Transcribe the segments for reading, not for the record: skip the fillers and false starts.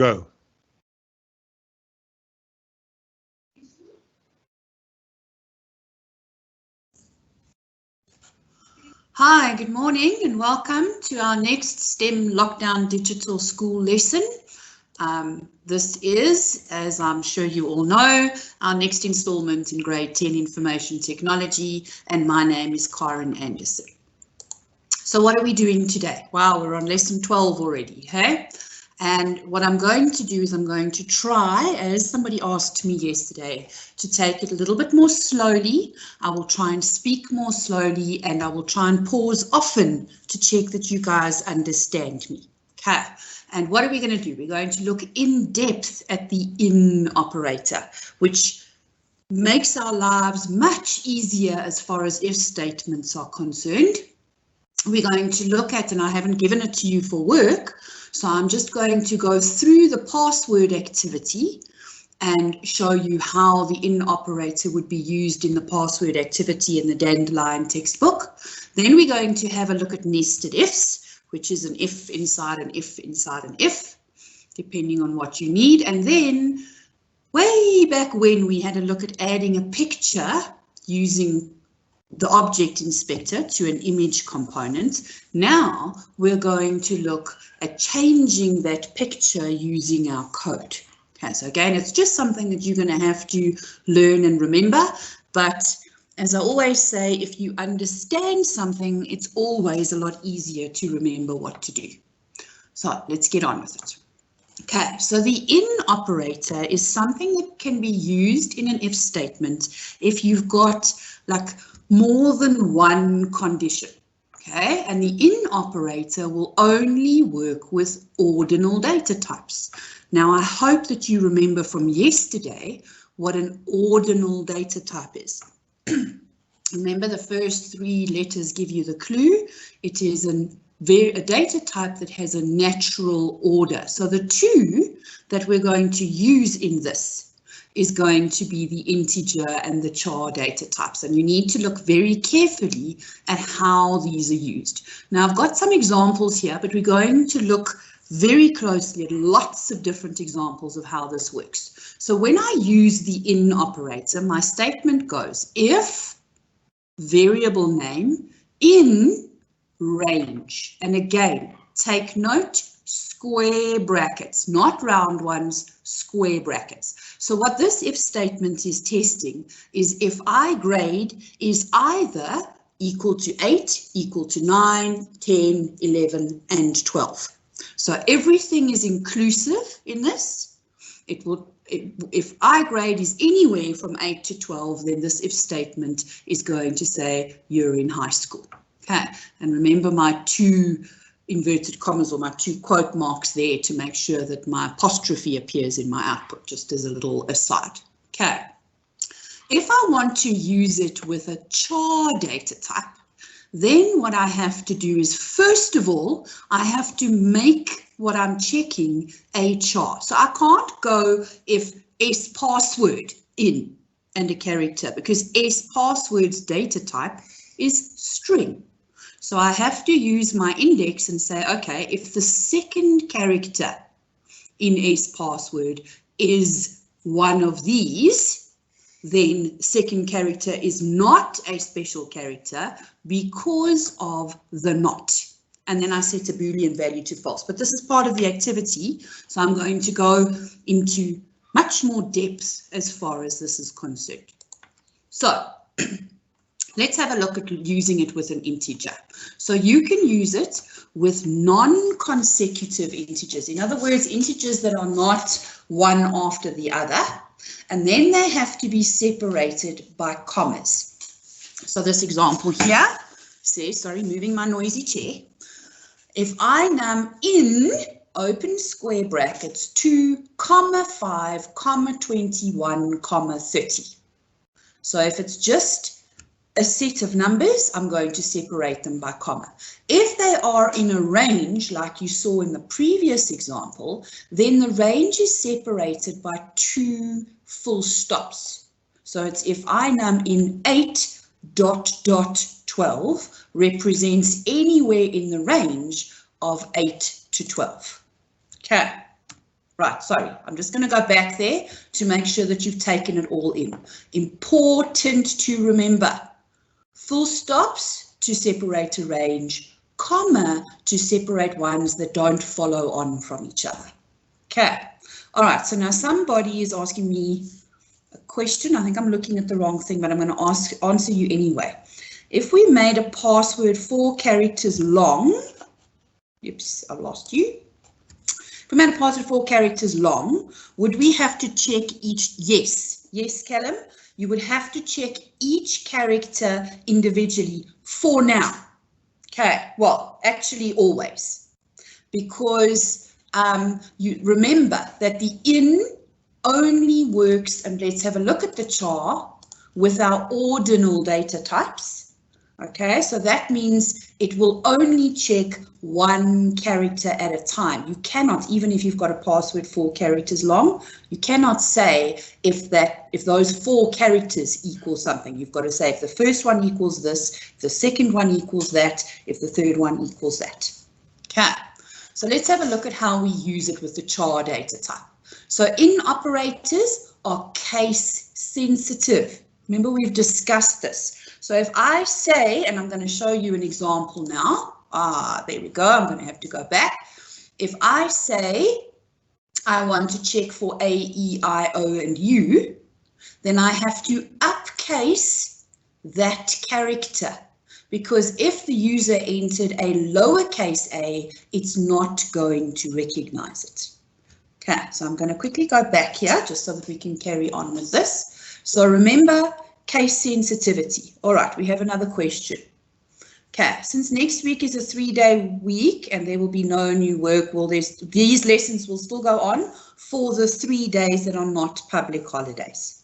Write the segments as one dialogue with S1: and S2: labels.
S1: Go.
S2: Hi, good morning and welcome to our next STEM Lockdown Digital School lesson. This is, as I'm sure you all know, our next installment in Grade 10 Information Technology, and my name is Karen Anderson. So what are we doing today? Wow, we're on lesson 12 already, hey? And what I'm going to do is I'm going to try, as somebody asked me yesterday, to take it a little bit more slowly. I will try and speak more slowly, and I will try and pause often to check that you guys understand me. Okay, and what are we going to do? We're going to look in depth at the in operator, which makes our lives much easier as far as if statements are concerned. We're going to look at, and I haven't given it to you for work, so I'm just going to go through the password activity and show you how the in operator would be used in the password activity in the Dandelion textbook. Then we're going to have a look at nested ifs, which is an if inside an if inside an if, depending on what you need. And then way back when we had a look at adding a picture using the object inspector to an image component. Now we're going to look at changing that picture using our code. Okay, so again, it's just something that you're going to have to learn and remember. But as I always say, if you understand something, it's always a lot easier to remember what to do. So let's get on with it. Okay, so the in operator is something that can be used in an if statement if you've got like more than one condition. Okay, and the in operator will only work with ordinal data types. Now, I hope that you remember from yesterday what an ordinal data type is. Remember, the first three letters give you the clue. It is a data type that has a natural order. So the two that we're going to use in this is going to be the integer and the char data types. And you need to look very carefully at how these are used. Now, I've got some examples here, but we're going to look very closely at lots of different examples of how this works. So when I use the in operator, my statement goes, if variable name in range. And again, take note, square brackets, not round ones, square brackets. So what this if statement is testing is if I grade is either equal to 8, equal to 9, 10, 11, and 12. So everything is inclusive in this. If I grade is anywhere from 8 to 12, then this if statement is going to say you're in high school. Okay, and remember my two inverted commas or my two quote marks there to make sure that my apostrophe appears in my output, just as a little aside. Okay, if I want to use it with a char data type, then what I have to do is, first of all, I have to make what I'm checking a char. So I can't go if S password in and a character, because S password's data type is string. So I have to use my index and say, okay, if the second character in S password is one of these, then second character is not a special character because of the not. And then I set a Boolean value to false. But this is part of the activity, so I'm going to go into much more depth as far as this is concerned. So let's have a look at using it with an integer. So you can use it with non-consecutive integers. In other words, integers that are not one after the other. And then they have to be separated by commas. So this example here says, sorry, moving my noisy chair. If I num in open square brackets 2, 5, 21, 30. So if it's just a set of numbers, I'm going to separate them by comma. If they are in a range, like you saw in the previous example, then the range is separated by 2 full stops. So it's if I num in 8 ... 12 represents anywhere in the range of 8 to 12. Okay, Right, sorry, I'm just going to go back there to make sure that you've taken it all in. Important to remember. Full stops to separate a range, comma to separate ones that don't follow on from each other. Okay, all right, so now somebody is asking me a question. I think I'm looking at the wrong thing, but I'm going to answer you anyway. If we made a password 4 characters long, oops, I lost you. If we made a password 4 characters long, would we have to check each? Yes, yes, Callum, you would have to check each character individually for now. Okay, well, actually always, because you remember that the in only works, and let's have a look at the char with our ordinal data types. Okay, so that means it will only check 1 character at a time. You cannot, even if you've got a password 4 characters long, you cannot say if those 4 characters equal something. You've got to say if the first one equals this, if the second one equals that, if the third one equals that. Okay, so let's have a look at how we use it with the char data type. So in operators are case sensitive. Remember, we've discussed this. So if I say, and I'm going to show you an example now. There we go. I'm going to have to go back. If I say I want to check for A, E, I, O, and U, then I have to upcase that character, because if the user entered a lowercase a, it's not going to recognize it. Okay, so I'm going to quickly go back here just so that we can carry on with this. So remember, case sensitivity. All right, we have another question. Okay, since next week is a 3-day week and there will be no new work, well, these lessons will still go on for the 3 days that are not public holidays.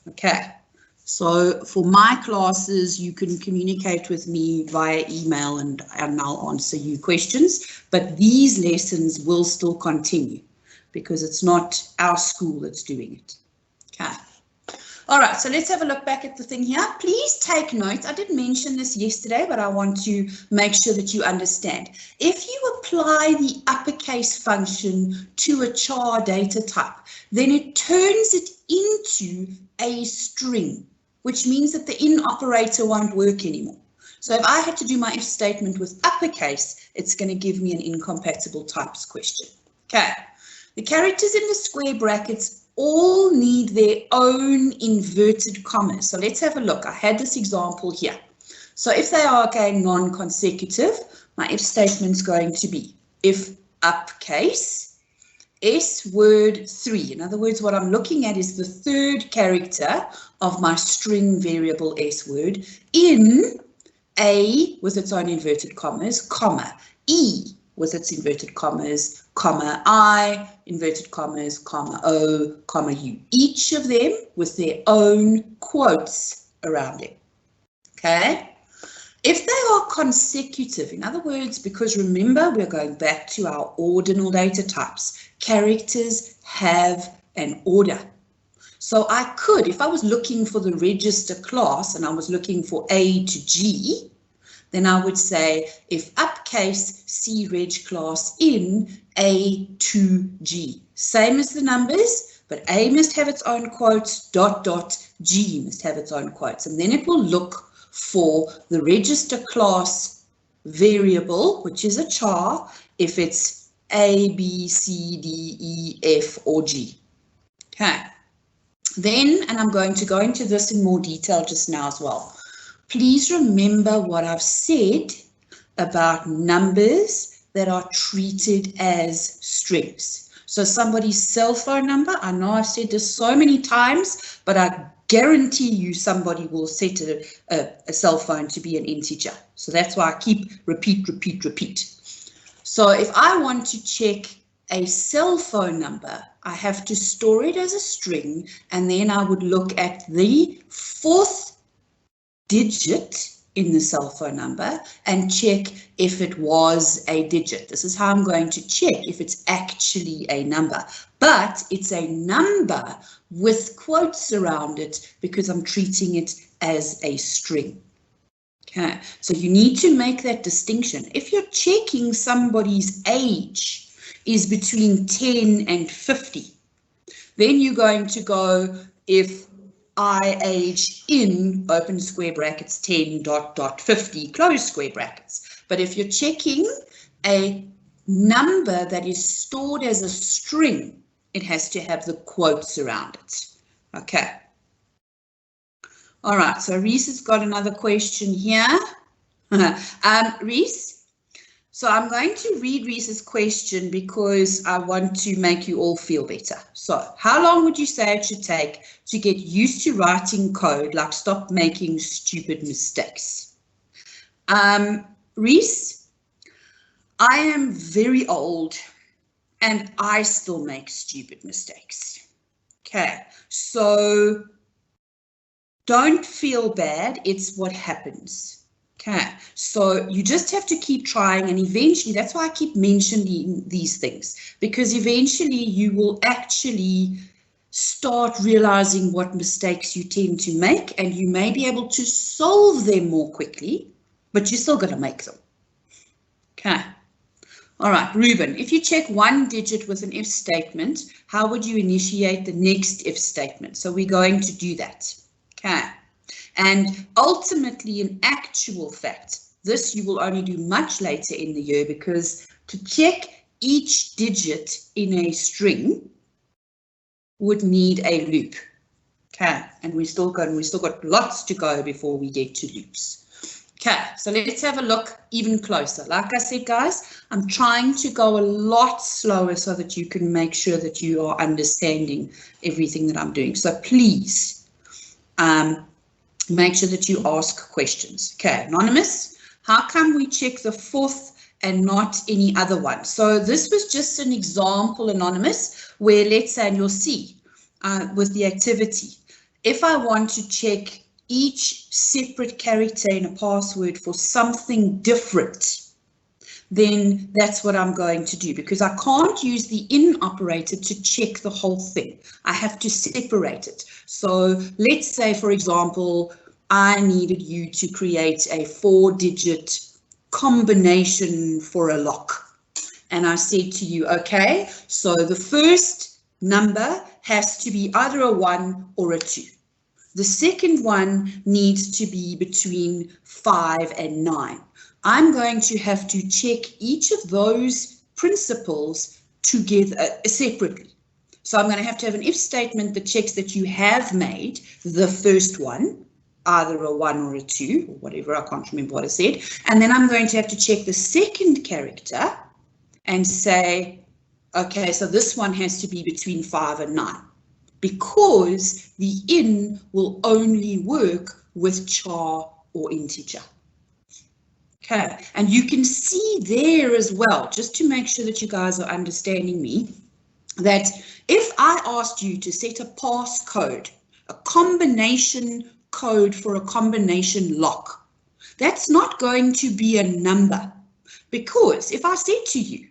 S2: Okay, so for my classes, you can communicate with me via email and I'll answer you questions, but these lessons will still continue because it's not our school that's doing it. Okay. All right, so let's have a look back at the thing here. Please take notes. I did mention this yesterday, but I want to make sure that you understand. If you apply the uppercase function to a char data type, then it turns it into a string, which means that the in operator won't work anymore. So if I had to do my if statement with uppercase, it's going to give me an incompatible types question. Okay, the characters in the square brackets all need their own inverted commas. So let's have a look. I had this example here. So if they are again non-consecutive, my if statement is going to be if upcase S word 3. In other words, what I'm looking at is the third character of my string variable S word in A with its own inverted commas, comma, E with its inverted commas, comma, I, inverted commas, comma, O, comma, U. Each of them with their own quotes around it. Okay? If they are consecutive, in other words, because remember, we're going back to our ordinal data types, characters have an order. So I could, if I was looking for the register class and I was looking for A to G, then I would say if upcase C reg class in A to G. Same as the numbers, but A must have its own quotes, dot, dot, G must have its own quotes. And then it will look for the register class variable, which is a char, if it's A, B, C, D, E, F, or G. Okay. Then, and I'm going to go into this in more detail just now as well. Please remember what I've said about numbers that are treated as strings. So somebody's cell phone number, I know I've said this so many times, but I guarantee you somebody will set a cell phone to be an integer. So that's why I keep repeat. So if I want to check a cell phone number, I have to store it as a string, and then I would look at the 4th digit in the cell phone number and check if it was a digit. This is how I'm going to check if it's actually a number, but it's a number with quotes around it because I'm treating it as a string. Okay, so you need to make that distinction. If you're checking somebody's age, is between 10 and 50. Then you're going to go if I age in, open square brackets, 10 dot dot 50, close square brackets. But if you're checking a number that is stored as a string, it has to have the quotes around it. Okay. All right, so Reese has got another question here. Reese, so I'm going to read Reese's question because I want to make you all feel better. So how long would you say it should take to get used to writing code, like stop making stupid mistakes? Reese, I am very old and I still make stupid mistakes. Okay, so don't feel bad, it's what happens. Okay, so you just have to keep trying, and eventually, that's why I keep mentioning these things, because eventually you will actually start realizing what mistakes you tend to make, and you may be able to solve them more quickly, but you're still going to make them. Okay. All right, Ruben, if you check one digit with an if statement, how would you initiate the next if statement? So we're going to do that. Okay. And ultimately, in actual fact, this you will only do much later in the year, because to check each digit in a string would need a loop. Okay, and we still got lots to go before we get to loops. Okay, so let's have a look even closer. Like I said, guys, I'm trying to go a lot slower so that you can make sure that you are understanding everything that I'm doing. So please, make sure that you ask questions. Okay, Anonymous, how come we check the fourth and not any other one? So this was just an example, Anonymous, where let's say, and you'll see with the activity, if I want to check each separate character in a password for something different, then that's what I'm going to do, because I can't use the in operator to check the whole thing. I have to separate it. So let's say, for example, I needed you to create a 4-digit combination for a lock. And I said to you, okay, so the first number has to be either a 1 or a 2. The second one needs to be between 5 and 9. I'm going to have to check each of those principles together separately. So I'm going to have an if statement that checks that you have made the first one, either a 1 or a 2, or whatever, I can't remember what I said. And then I'm going to have to check the second character and say, okay, so this one has to be between 5 and 9, because the in will only work with char or integer. Okay, and you can see there as well, just to make sure that you guys are understanding me, that if I asked you to set a passcode, a combination code for a combination lock, that's not going to be a number, because if I said to you,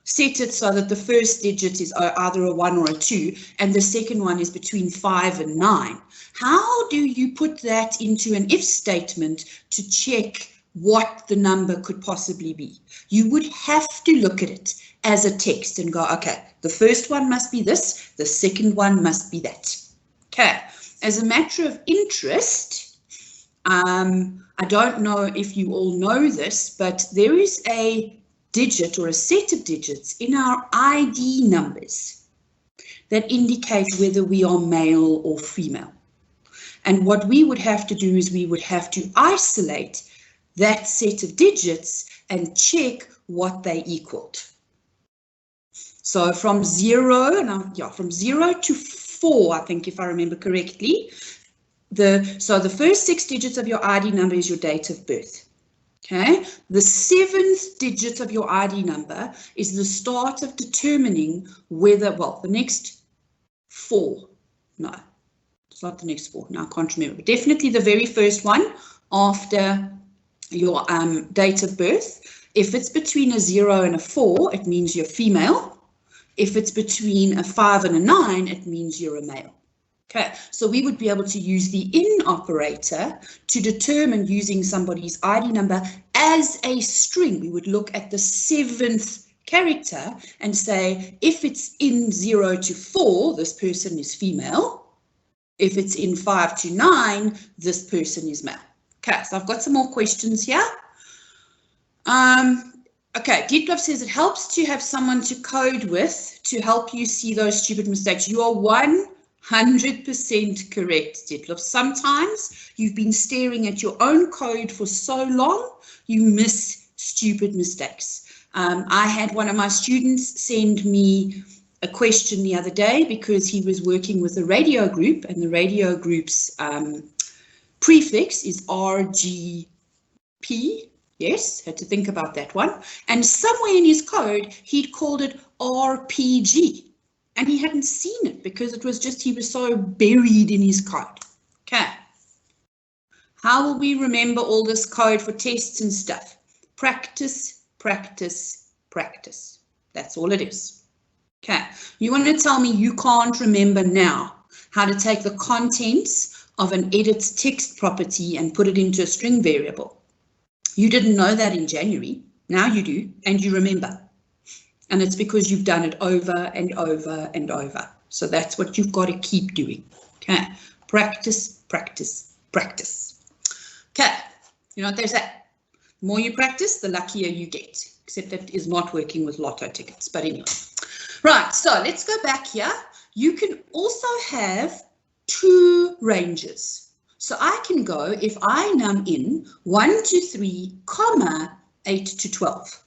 S2: set it so that the first digit is either a 1 or a 2 and the second one is between 5 and 9, how do you put that into an if statement to check what the number could possibly be? You would have to look at it as a text and go, okay, the first one must be this, the second one must be that. Okay, as a matter of interest, I don't know if you all know this, but there is a digit or a set of digits in our ID numbers that indicate whether we are male or female. And what we would have to do is we would have to isolate that set of digits and check what they equaled. So from 0 to 4, I think, if I remember correctly, so the first 6 digits of your ID number is your date of birth. Okay, the 7th digit of your ID number is the start of determining whether, well, the next 4, no, it's not the next 4, no, I can't remember, but definitely the very first one after your date of birth. If it's between a 0 and a 4, it means you're female. If it's between a 5 and a 9, it means you're a male. Okay, so we would be able to use the in operator to determine, using somebody's ID number as a string. We would look at the 7th character and say, if it's in 0 to 4, this person is female. If it's in 5 to 9, this person is male. Okay, so I've got some more questions here. Okay, Dietlof says it helps to have someone to code with to help you see those stupid mistakes. You are 100% correct, Dietlof. Sometimes you've been staring at your own code for so long, you miss stupid mistakes. I had one of my students send me a question the other day because he was working with a radio group, and the radio group's prefix is RGP. Yes, had to think about that one. And somewhere in his code, he'd called it RPG. And he hadn't seen it because it was just, he was so buried in his code. Okay. How will we remember all this code for tests and stuff? Practice, practice, practice. That's all it is. Okay. You want to tell me you can't remember now how to take the contents of an edit text property and put it into a string variable. You didn't know that in January. Now you do, and you remember. And it's because you've done it over and over and over. So that's what you've got to keep doing. Okay, practice, practice, practice. Okay, you know what they say? The more you practice, the luckier you get. Except that is not working with lotto tickets. But anyway. Right, so let's go back here. You can also have 2 ranges. So I can go, if I num in 1 to 3, comma 8 to 12.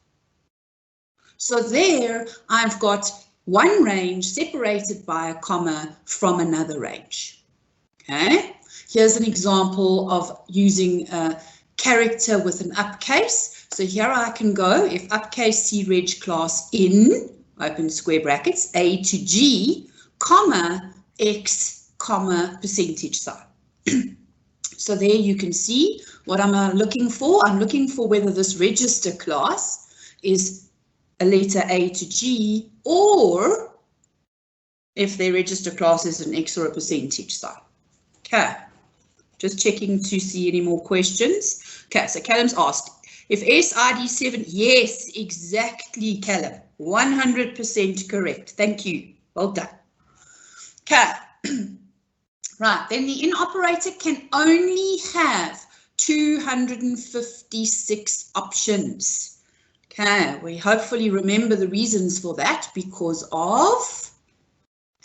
S2: So there I've got one range separated by a comma from another range. Okay, here's an example of using a character with an upcase. So here I can go, if upcase creg class in, open square brackets, A to G, comma, X, comma, percentage sign. So there you can see what I'm looking for. I'm looking for whether this register class is a letter A to G, or if their register class is an X or a percentage sign. Okay, just checking to see any more questions. Okay, so Callum's asked, if SID7, yes, exactly, Callum, 100% correct. Thank you. Well done. Okay. Right, then the in operator can only have 256 options. Okay, we hopefully remember the reasons for that because of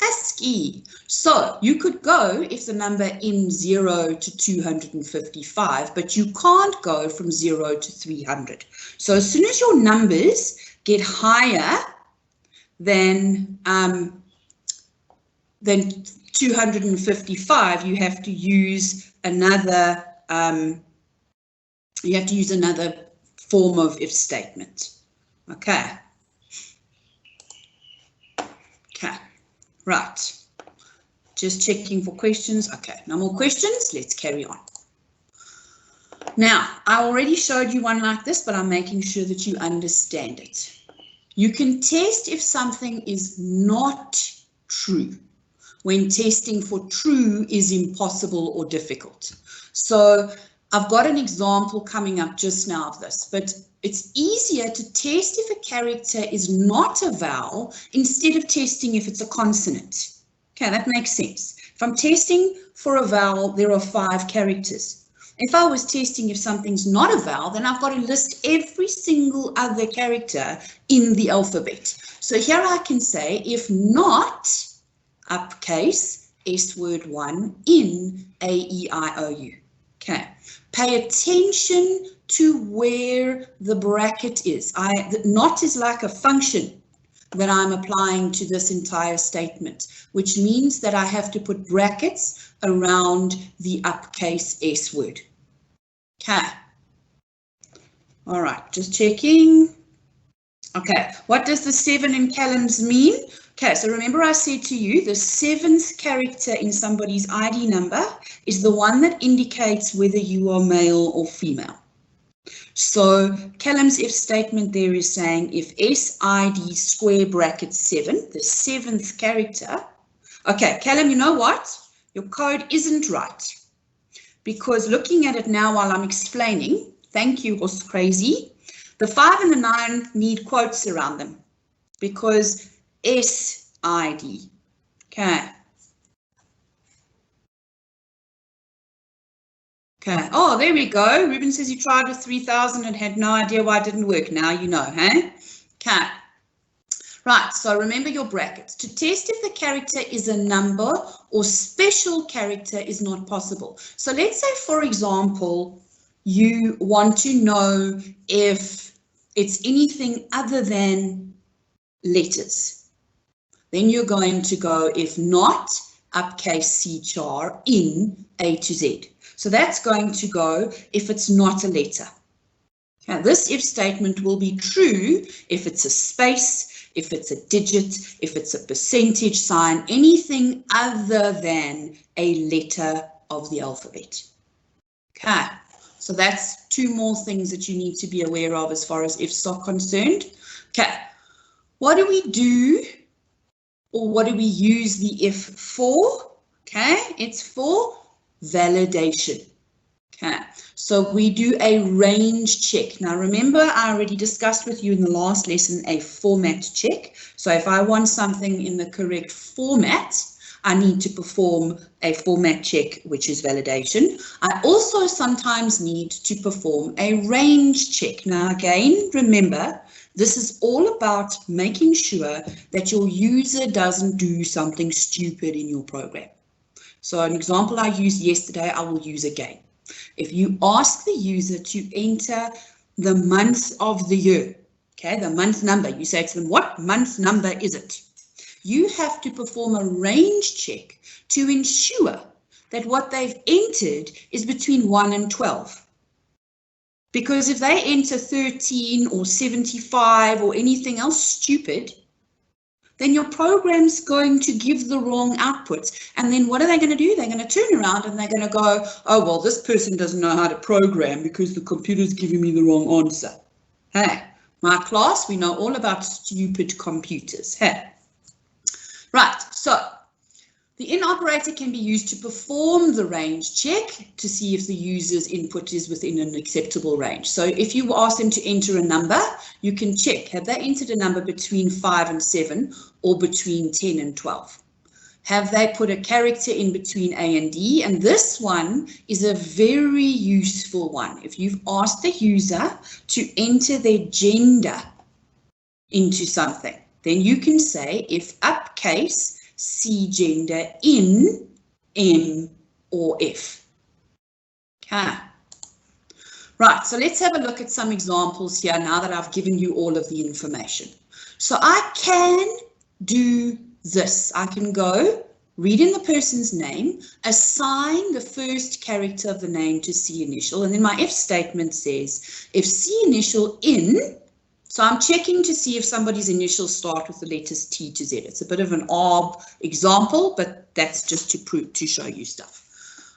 S2: ASCII. So you could go if the number in 0 to 255, but you can't go from 0 to 300. So as soon as your numbers get higher than 255, you have to use another form of if statement. Okay. Okay. Right. Just checking for questions. Okay, no more questions. Let's carry on. Now, I already showed you one like this, but I'm making sure that you understand it. You can test if something is not true when testing for true is impossible or difficult. So I've got an example coming up just now of this, but it's easier to test if a character is not a vowel instead of testing if it's a consonant. Okay, that makes sense. If I'm testing for a vowel, there are 5 characters. If I was testing if something's not a vowel, then I've got to list every single other character in the alphabet. So here I can say, if not, upcase, S word 1 in A, E, I, O, U. Okay, pay attention to where the bracket is. The not is like a function that I'm applying to this entire statement, which means that I have to put brackets around the upcase S word. Okay. All right, just checking. Okay, what does the 7 in Callum's mean? Okay, so remember I said to you, the 7th character in somebody's ID number is the one that indicates whether you are male or female. So Callum's if statement there is saying if SID square bracket 7, the 7th character. Okay, Callum, you know what? Your code isn't right. Because looking at it now while I'm explaining, thank you, Horse Crazy, the 5 and the 9 need quotes around them. because SID. Okay. Okay. Oh, there we go. Ruben says he tried with 3000 and had no idea why it didn't work. Now you know, hey? Okay. Right, so remember your brackets. To test if the character is a number or special character is not possible. So let's say, for example, you want to know if it's anything other than letters. Then you're going to go, if not, uppercase C char in A to Z. So that's going to go if it's not a letter. Now, this if statement will be true if it's a space, if it's a digit, if it's a percentage sign, anything other than a letter of the alphabet. Okay, so that's two more things that you need to be aware of as far as ifs are concerned. Okay, what do we do, or what do we use the if for? Okay, it's for validation. Okay, so we do a range check. Now remember, I already discussed with you in the last lesson a format check. So if I want something in the correct format, I need to perform a format check, which is validation. I also sometimes need to perform a range check. Now again, remember, this is all about making sure that your user doesn't do something stupid in your program. So an example I used yesterday, I will use again. If you ask the user to enter the month of the year, okay, the month number, you say to them, what month number is it? You have to perform a range check to ensure that what they've entered is between 1 and 12. Because if they enter 13 or 75 or anything else stupid, then your program's going to give the wrong outputs. And then what are they going to do? They're going to turn around and they're going to go, oh, well, this person doesn't know how to program because the computer's giving me the wrong answer. Hey, my class, we know all about stupid computers. Hey. Right, so the in operator can be used to perform the range check to see if the user's input is within an acceptable range. So if you ask them to enter a number, you can check, have they entered a number between 5 and 7 or between 10 and 12? Have they put a character in between A and D? And this one is a very useful one. If you've asked the user to enter their gender into something, then you can say if uppercase C gender in M or F. Okay. Right, so let's have a look at some examples here now that I've given you all of the information. So I can do this. I can go read in the person's name, assign the first character of the name to C initial, and then my if statement says if C initial in, so I'm checking to see if somebody's initials start with the letters T to Z. It's a bit of an odd example, but that's just to show you stuff.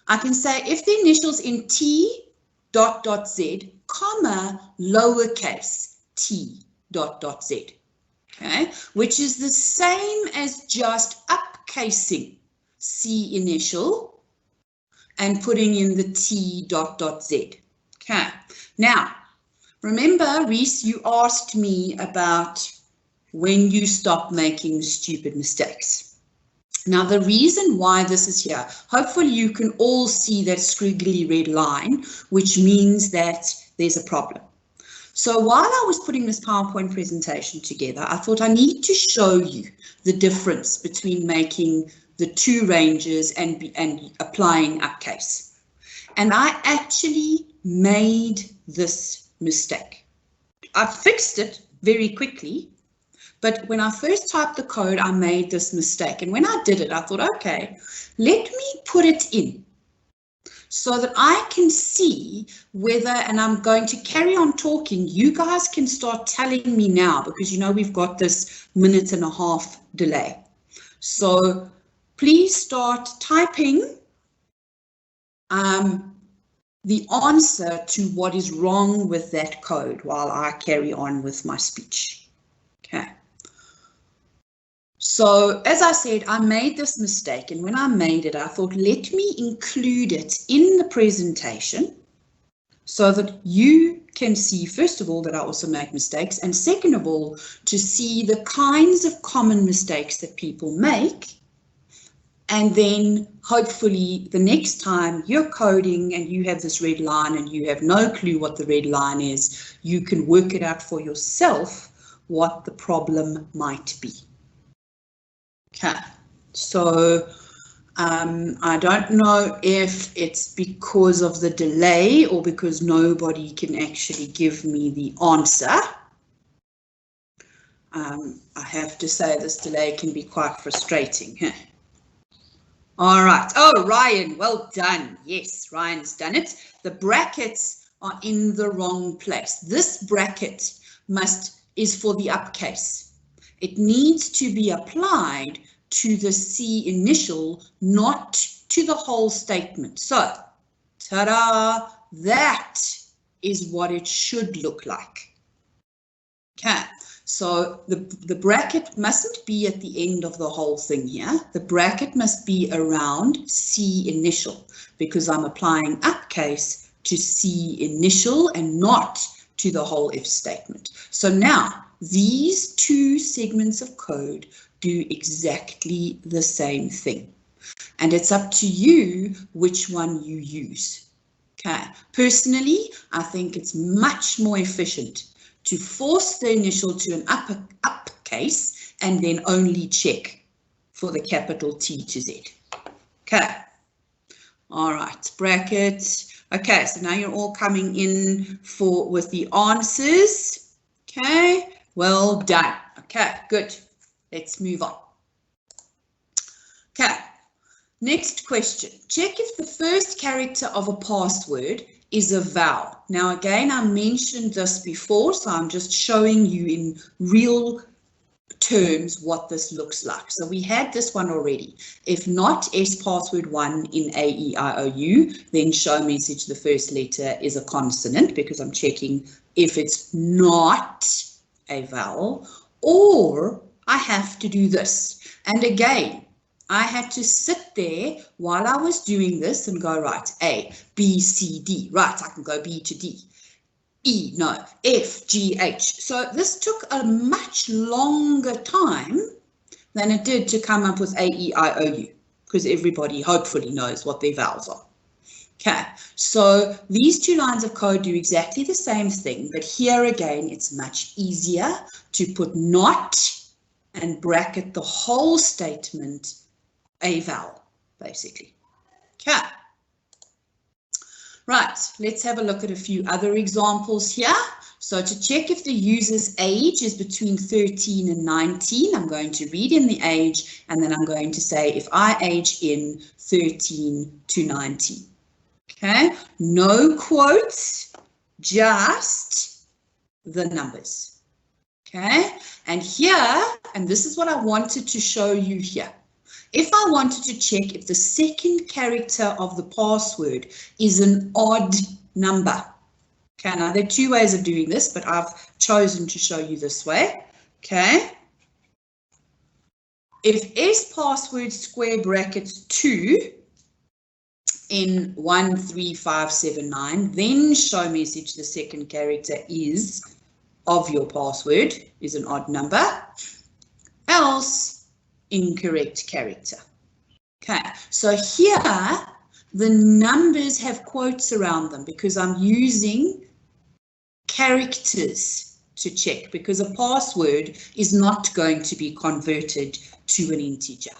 S2: I can say if the initials in T ... Z, comma, lowercase t ... Z, okay, which is the same as just upcasing C initial and putting in the T ... Z. Okay, now, remember, Reese, you asked me about when you stop making stupid mistakes. Now, the reason why this is here, hopefully you can all see that squiggly red line, which means that there's a problem. So while I was putting this PowerPoint presentation together, I thought I need to show you the difference between making the two ranges and applying upcase. And I actually made this mistake. I fixed it very quickly. But when I first typed the code, I made this mistake. And when I did it, I thought, okay, let me put it in so that I can see whether, and I'm going to carry on talking, you guys can start telling me now because you know we've got this 1.5 minute delay. So please start typing the answer to what is wrong with that code while I carry on with my speech. Okay. So as I said, I made this mistake, and when I made it, I thought, let me include it in the presentation so that you can see, first of all, that I also make mistakes, and second of all, to see the kinds of common mistakes that people make. And then hopefully the next time you're coding and you have this red line and you have no clue what the red line is, you can work it out for yourself what the problem might be. Okay, so I don't know if it's because of the delay or because nobody can actually give me the answer. I have to say this delay can be quite frustrating. All right. Oh, Ryan, well done. Yes, Ryan's done it. The brackets are in the wrong place. This bracket is for the uppercase. It needs to be applied to the C initial, not to the whole statement. So, ta-da, that is what it should look like. Okay. So the bracket mustn't be at the end of the whole thing here. The bracket must be around C initial because I'm applying uppercase to C initial and not to the whole if statement. So now these two segments of code do exactly the same thing. And it's up to you which one you use. Okay. Personally, I think it's much more efficient to force the initial to an uppercase and then only check for the capital T to Z. Okay. All right, bracket. Okay, so now you're all coming in with the answers. Okay, well done. Okay, good. Let's move on. Okay, next question. Check if the first character of a password is a vowel. Now again, I mentioned this before, so I'm just showing you in real terms what this looks like. So we had this one already. If not S password 1 in A-E-I-O-U, then show message the first letter is a consonant because I'm checking if it's not a vowel, or I have to do this. And again, I had to sit there while I was doing this and go, right, A, B, C, D. Right, I can go B to D. E, no, F, G, H. So this took a much longer time than it did to come up with A, E, I, O, U, because everybody hopefully knows what their vowels are. Okay, so these two lines of code do exactly the same thing, but here again, it's much easier to put not and bracket the whole statement a vowel, basically. Okay. Right, let's have a look at a few other examples here. So to check if the user's age is between 13 and 19, I'm going to read in the age, and then I'm going to say if I age in 13 to 19. Okay, no quotes, just the numbers. Okay, and here, and this is what I wanted to show you here. If I wanted to check if the second character of the password is an odd number. Okay, now there are two ways of doing this, but I've chosen to show you this way. Okay. If S password square brackets 2 in 13579, then show message the second character is of your password is an odd number. Else, incorrect character. Okay, so here the numbers have quotes around them because I'm using characters to check, because a password is not going to be converted to an integer.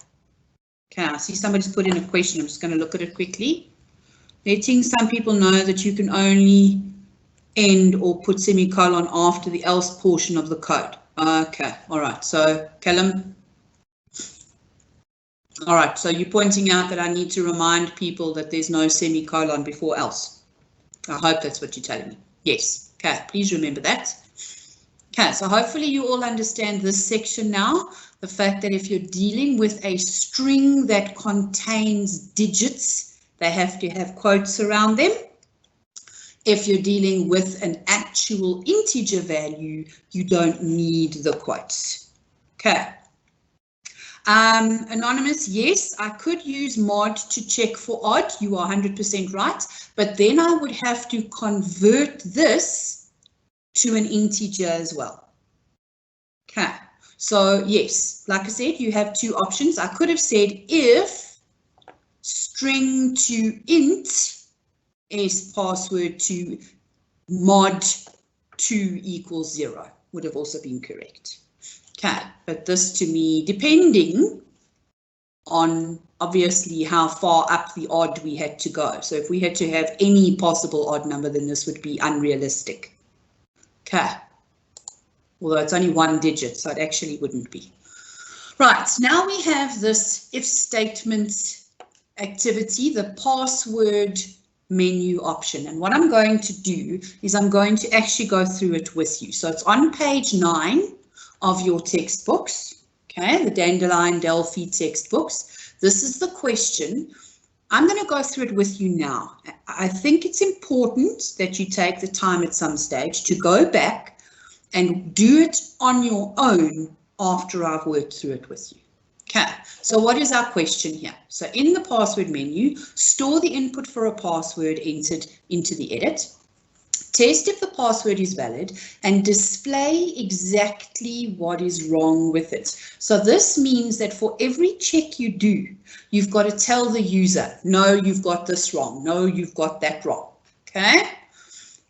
S2: Okay, I see somebody's put in a question. I'm just going to look at it quickly. Letting some people know that you can only end or put semicolon after the else portion of the code. Okay, all right, so Callum. All right, so you're pointing out that I need to remind people that there's no semicolon before else. I hope that's what you're telling me. Yes, okay, please remember that. Okay, so hopefully you all understand this section now. The fact that if you're dealing with a string that contains digits, they have to have quotes around them. If you're dealing with an actual integer value, you don't need the quotes. Okay. Anonymous, yes, I could use mod to check for odd. You are 100% right, but then I would have to convert this to an integer as well. Okay, so yes, like I said, you have two options. I could have said if string to int s password to mod 2 equals 0 would have also been correct. Okay, but this to me, depending on obviously how far up the odd we had to go. So if we had to have any possible odd number, then this would be unrealistic. Okay, although it's only 1 digit, so it actually wouldn't be. Right, now we have this if statement activity, the password menu option. And what I'm going to do is I'm going to actually go through it with you. So it's on page 9 of your textbooks, okay, the Dandelion Delphi textbooks. This is the question. I'm going to go through it with you now. I think it's important that you take the time at some stage to go back and do it on your own after I've worked through it with you. Okay, so what is our question here? So in the password menu, store the input for a password entered into the edit. Test if the password is valid and display exactly what is wrong with it. So this means that for every check you do, you've got to tell the user, no, you've got this wrong. No, you've got that wrong. Okay.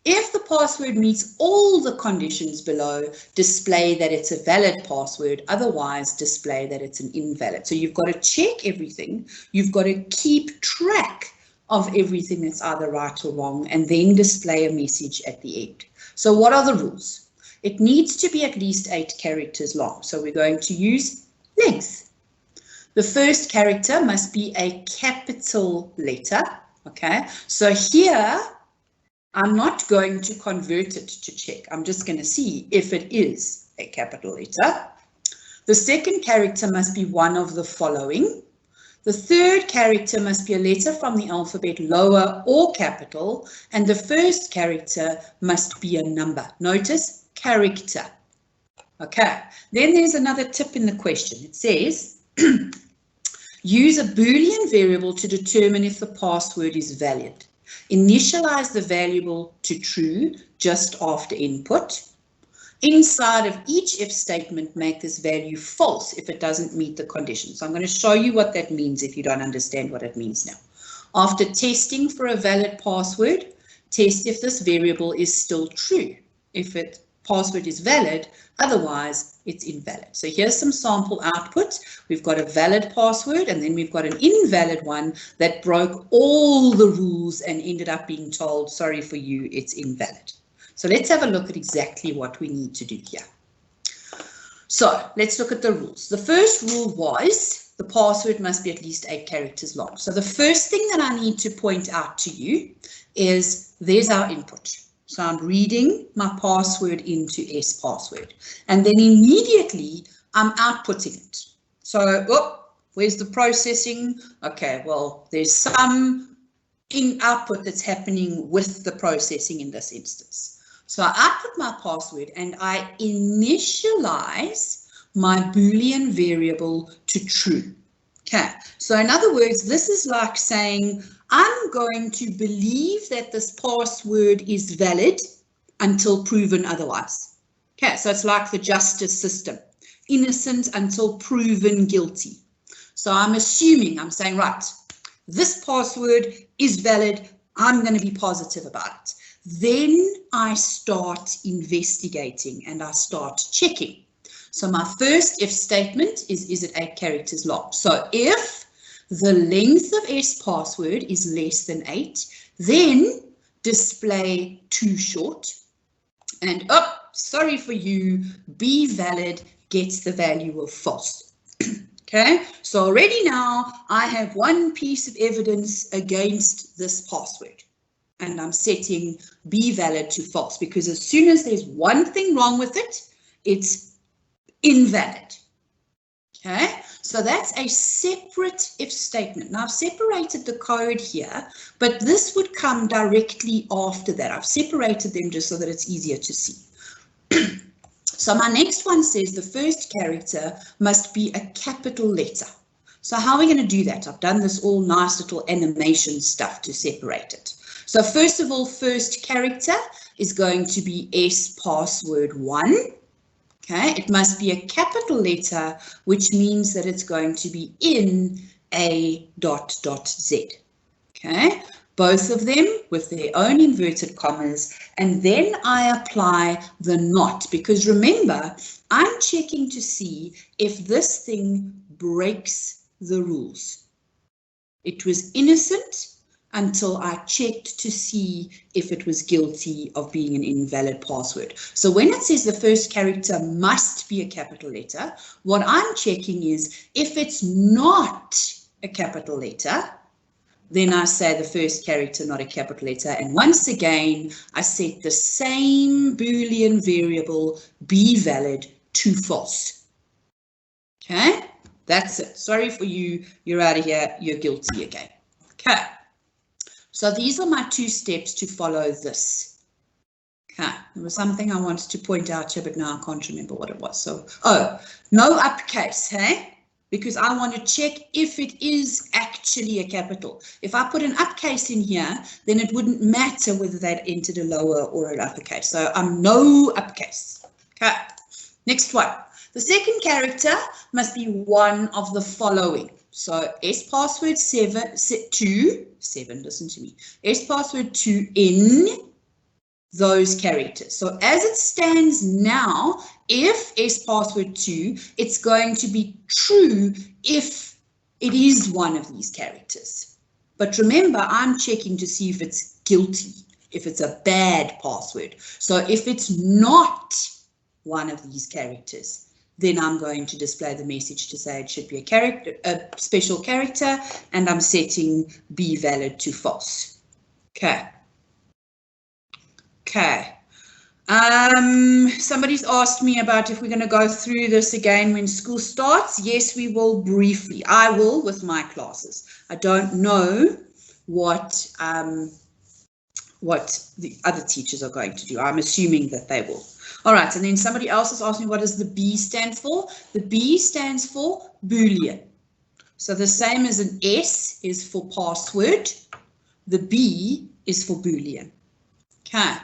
S2: If the password meets all the conditions below, display that it's a valid password, otherwise display that it's an invalid. So you've got to check everything. You've got to keep track of everything that's either right or wrong, and then display a message at the end. So what are the rules? It needs to be at least 8 characters long. So we're going to use length. The first character must be a capital letter. Okay, so here I'm not going to convert it to check. I'm just going to see if it is a capital letter. The second character must be one of the following. The third character must be a letter from the alphabet, lower or capital, and the first character must be a number. Notice character. Okay, then there's another tip in the question. It says, use a Boolean variable to determine if the password is valid. Initialize the variable to true just after input. Inside of each if statement, make this value false if it doesn't meet the condition. So I'm going to show you what that means if you don't understand what it means now. After testing for a valid password, test if this variable is still true. If it password is valid, otherwise it's invalid. So here's some sample output. We've got a valid password and then we've got an invalid one that broke all the rules and ended up being told, sorry for you, it's invalid. So let's have a look at exactly what we need to do here. So let's look at the rules. The first rule was the password must be at least 8 characters long. So the first thing that I need to point out to you is there's our input. So I'm reading my password into S password, and then immediately I'm outputting it. So, where's the processing? Okay, well, there's some output that's happening with the processing in this instance. So I output my password and I initialize my Boolean variable to true. Okay, so in other words, this is like saying I'm going to believe that this password is valid until proven otherwise. Okay, so it's like the justice system, innocent until proven guilty. So I'm assuming, I'm saying, right, this password is valid, I'm going to be positive about it. Then I start investigating and I start checking. So my first if statement is it 8 characters long? So if the length of S password is less than 8, then display too short. And sorry for you, be valid gets the value of false. Okay, so already now I have one piece of evidence against this password. And I'm setting be valid to false, because as soon as there's one thing wrong with it, it's invalid. Okay, so that's a separate if statement. Now I've separated the code here, but this would come directly after that. I've separated them just so that it's easier to see. So my next one says the first character must be a capital letter. So how are we going to do that? I've done this all nice little animation stuff to separate it. So first of all, first character is going to be S password 1. Okay, it must be a capital letter, which means that it's going to be in A.Z. Okay, both of them with their own inverted commas, and then I apply the not, because remember, I'm checking to see if this thing breaks the rules. It was innocent until I checked to see if it was guilty of being an invalid password. So when it says the first character must be a capital letter, what I'm checking is if it's not a capital letter, then I say the first character not a capital letter, and once again I set the same Boolean variable be valid to false. Okay, that's it. Sorry for you, you're out of here, you're guilty again. Okay, so these are my 2 steps to follow this. Okay, there was something I wanted to point out here, but now I can't remember what it was. So, oh, no uppercase, hey? Because I want to check if it is actually a capital. If I put an uppercase in here, then it wouldn't matter whether they'd entered a lower or an uppercase. So I'm no uppercase. Okay, next one. The second character must be one of the following. So S password 7, listen to me. S password 2 in those characters. So as it stands now, if S password 2, it's going to be true if it is one of these characters. But remember, I'm checking to see if it's guilty, if it's a bad password. So if it's not one of these characters, then I'm going to display the message to say it should be a character, a special character, and I'm setting be valid to false. Okay. Okay. Somebody's asked me about if we're going to go through this again when school starts. Yes, we will briefly. I will with my classes. I don't know what the other teachers are going to do. I'm assuming that they will. All right, and then somebody else has asked me, what does the B stand for? The B stands for Boolean. So the same as an S is for password, the B is for Boolean. Okay.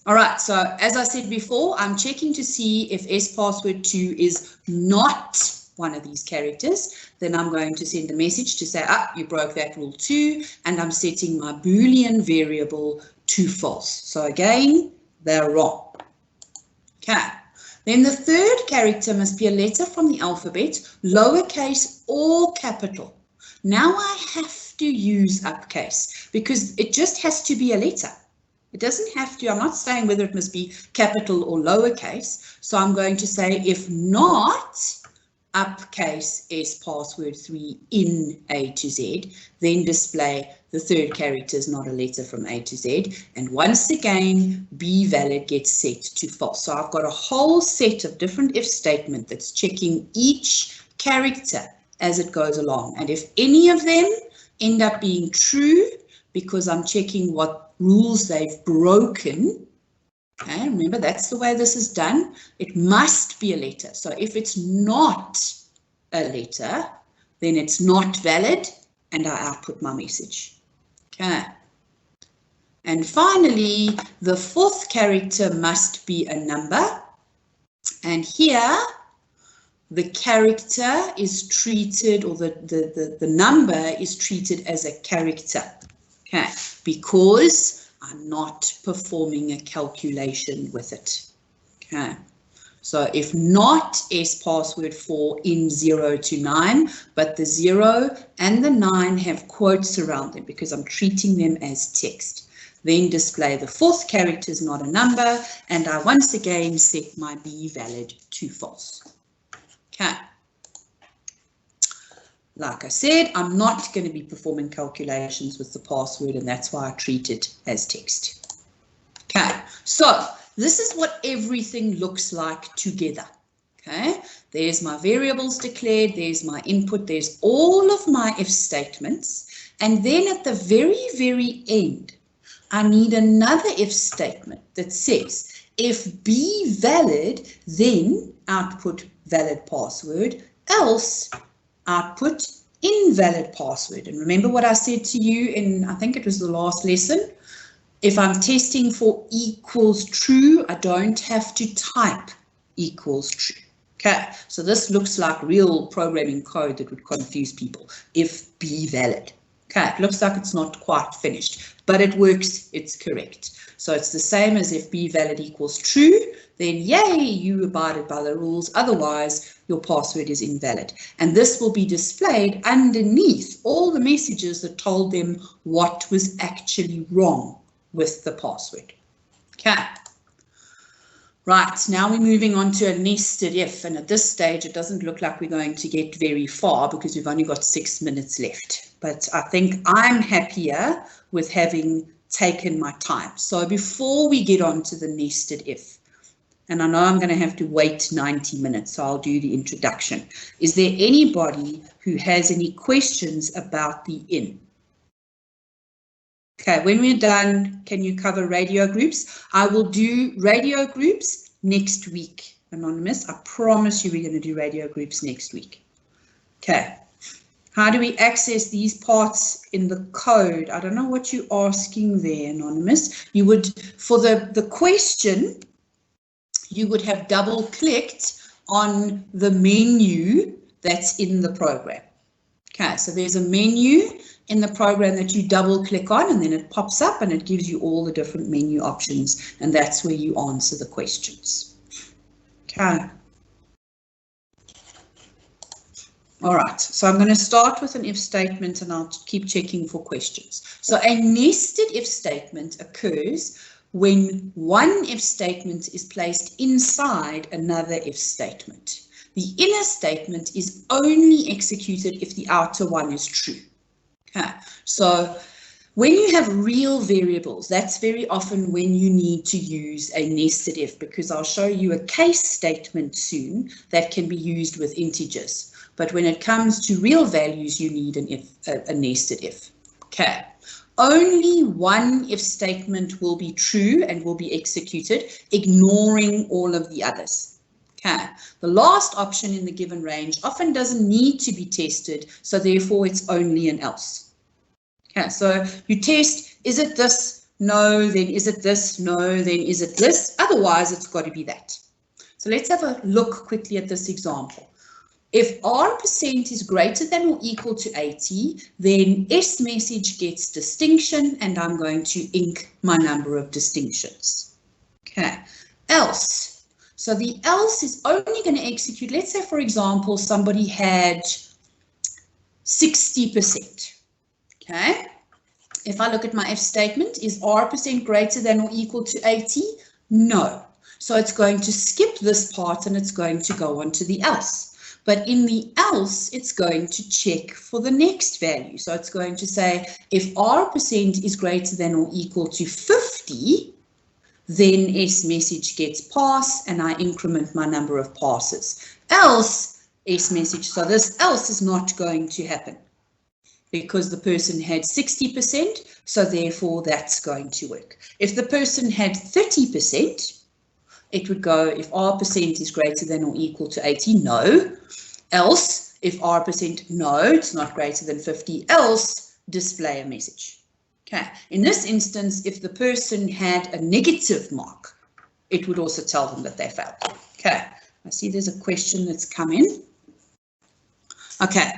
S2: All right, so as I said before, I'm checking to see if S password 2 is not one of these characters. Then I'm going to send a message to say, you broke that rule too, and I'm setting my Boolean variable to false. So again, they're wrong. Okay, then the third character must be a letter from the alphabet, lowercase or capital. Now I have to use uppercase because it just has to be a letter. It doesn't have to, I'm not saying whether it must be capital or lowercase. So I'm going to say if not uppercase S password 3 in A to Z, then display the third character is not a letter from A to Z. And once again, be valid gets set to false. So I've got a whole set of different if statement that's checking each character as it goes along. And if any of them end up being true, because I'm checking what rules they've broken, okay, remember that's the way this is done, it must be a letter. So if it's not a letter, then it's not valid and I output my message. Okay. And finally, the fourth character must be a number. And here, the character is treated, or the number is treated as a character. Okay, because I'm not performing a calculation with it. Okay, so if not S password 4 in 0 to 9, but the 0 and the 9 have quotes around them because I'm treating them as text, then display the fourth character is not a number, and I once again set my be valid to false. Okay. Like I said, I'm not going to be performing calculations with the password, and that's why I treat it as text. Okay, so this is what everything looks like together. Okay, there's my variables declared, there's my input, there's all of my if statements, and then at the very, very end, I need another if statement that says, if be valid, then output valid password, else output invalid password. And remember what I said to you in, I think it was the last lesson, If I'm testing for equals true, I don't have to type equals true. Okay, so this looks like real programming code that would confuse people. If B valid. Okay, it looks like it's not quite finished, but it works, it's correct. So it's the same as if B valid equals true, then yay, you abided by the rules, otherwise your password is invalid. And this will be displayed underneath all the messages that told them what was actually wrong with the password. Okay. Right, now we're moving on to a nested if, and at this stage it doesn't look like we're going to get very far because we've only got 6 minutes left. But I think I'm happier with having taken my time. So before we get on to the nested if, and I know I'm going to have to wait 90 minutes, so I'll do the introduction. Is there anybody who has any questions about the in? Okay, when we're done, can you cover radio groups? I will do radio groups next week, Anonymous. I promise you we're going to do radio groups next week. Okay, how do we access these parts in the code? I don't know what you're asking there, Anonymous. You would, for the question, you would have double-clicked on the menu that's in the program. Okay, so there's a menu in the program that you double click on and then it pops up and it gives you all the different menu options, and that's where you answer the questions. Okay. All right, so I'm going to start with an if statement and I'll keep checking for questions. So a nested if statement occurs when one if statement is placed inside another if statement. The inner statement is only executed if the outer one is true. Okay, so when you have real variables, that's very often when you need to use a nested if, because I'll show you a case statement soon that can be used with integers. But when it comes to real values, you need an if, a nested if. Okay, only one if statement will be true and will be executed, ignoring all of the others. Okay, the last option in the given range often doesn't need to be tested, so therefore it's only an else. Okay, so you test, is it this? No, then is it this? No, then is it this? Otherwise, it's got to be that. So let's have a look quickly at this example. If R% is greater than or equal to 80, then S message gets distinction, and I'm going to ink my number of distinctions. Okay, else. So the else is only going to execute, let's say, for example, somebody had 60%. Okay, if I look at my if statement, is R% greater than or equal to 80? No. So it's going to skip this part and it's going to go on to the else. But in the else, it's going to check for the next value. So it's going to say, if R% is greater than or equal to 50, then S message gets pass and I increment my number of passes. Else, S message, so this else is not going to happen, because the person had 60%, so therefore that's going to work. If the person had 30%, it would go, if R% is greater than or equal to 80, no. Else, if R%, no, it's not greater than 50, else display a message. Okay, in this instance, if the person had a negative mark, it would also tell them that they failed. Okay, I see there's a question that's come in. Okay.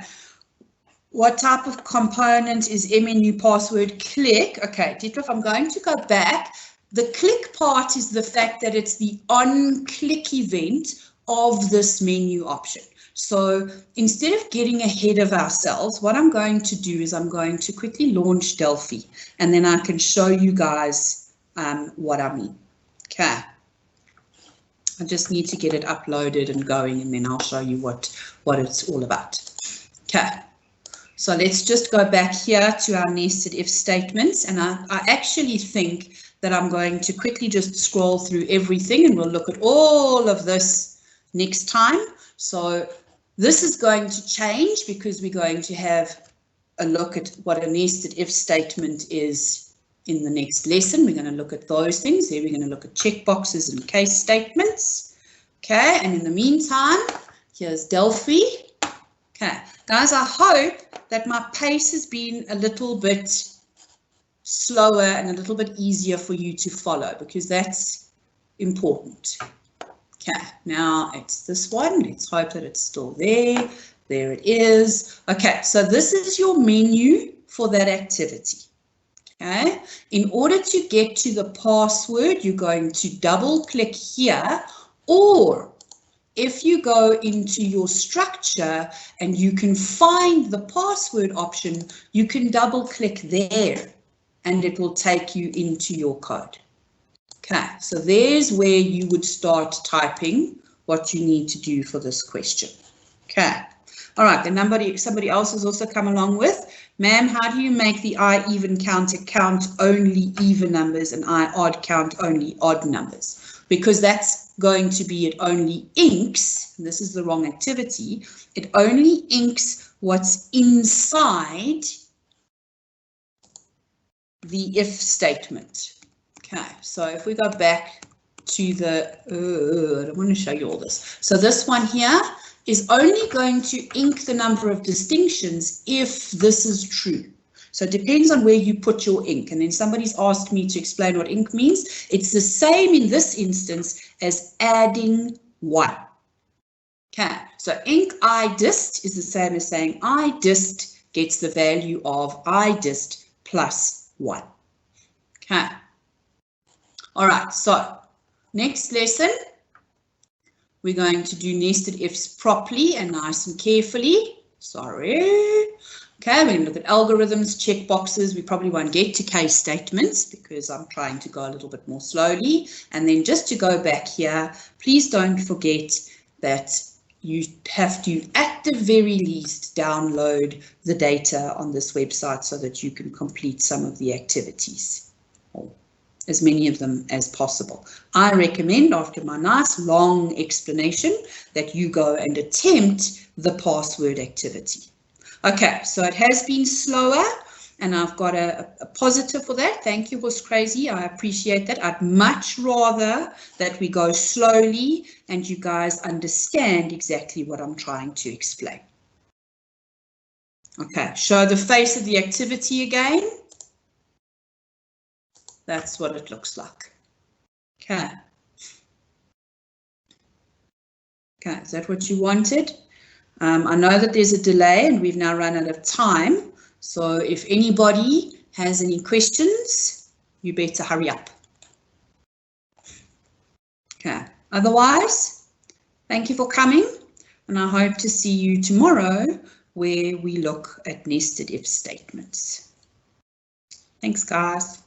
S2: What type of component is MNU password click? Okay, Dietrich, I'm going to go back. The click part is the fact that it's the on-click event of this menu option. So instead of getting ahead of ourselves, what I'm going to do is I'm going to quickly launch Delphi, and then I can show you guys what I mean. Okay. I just need to get it uploaded and going, and then I'll show you what it's all about. Okay. So let's just go back here to our nested if statements, and I actually think that I'm going to quickly just scroll through everything and we'll look at all of this next time. So this is going to change because we're going to have a look at what a nested if statement is in the next lesson. We're going to look at those things. Here we're going to look at checkboxes and case statements. Okay, and in the meantime, here's Delphi. Okay, guys, I hope that my pace has been a little bit slower and a little bit easier for you to follow, because that's important. Okay, now it's this one. Let's hope that it's still there. There it is. Okay, so this is your menu for that activity. Okay, in order to get to the password, you're going to double click here, or if you go into your structure and you can find the password option, you can double click there and it will take you into your code. Okay, so there's where you would start typing what you need to do for this question. Okay, all right, then somebody else has also come along with, ma'am, how do you make the I even counter count only even numbers and I odd count only odd numbers? Because that's going to be, it only inks, and this is the wrong activity, it only inks what's inside the if statement. Okay, so if we go back to the, I don't want to show you all this. So this one here is only going to ink the number of distinctions if this is true. So it depends on where you put your ink. And then somebody's asked me to explain what ink means. It's the same in this instance as adding 1. Okay, so ink idist is the same as saying idist gets the value of idist plus 1. Okay. All right, so next lesson, we're going to do nested ifs properly and nice and carefully. Sorry. Okay, we're going to look at algorithms, checkboxes. We probably won't get to case statements because I'm trying to go a little bit more slowly. And then just to go back here, please don't forget that you have to, at the very least, download the data on this website so that you can complete some of the activities, or as many of them as possible. I recommend, after my nice long explanation, that you go and attempt the password activity. Okay, so it has been slower and I've got a positive for that. Thank you, Horse Crazy. I appreciate that. I'd much rather that we go slowly and you guys understand exactly what I'm trying to explain. Okay, show the face of the activity again. That's what it looks like. Okay. Okay, is that what you wanted? I know that there's a delay and we've now run out of time. So if anybody has any questions, you better hurry up. Okay, otherwise, thank you for coming and I hope to see you tomorrow where we look at nested if statements. Thanks, guys.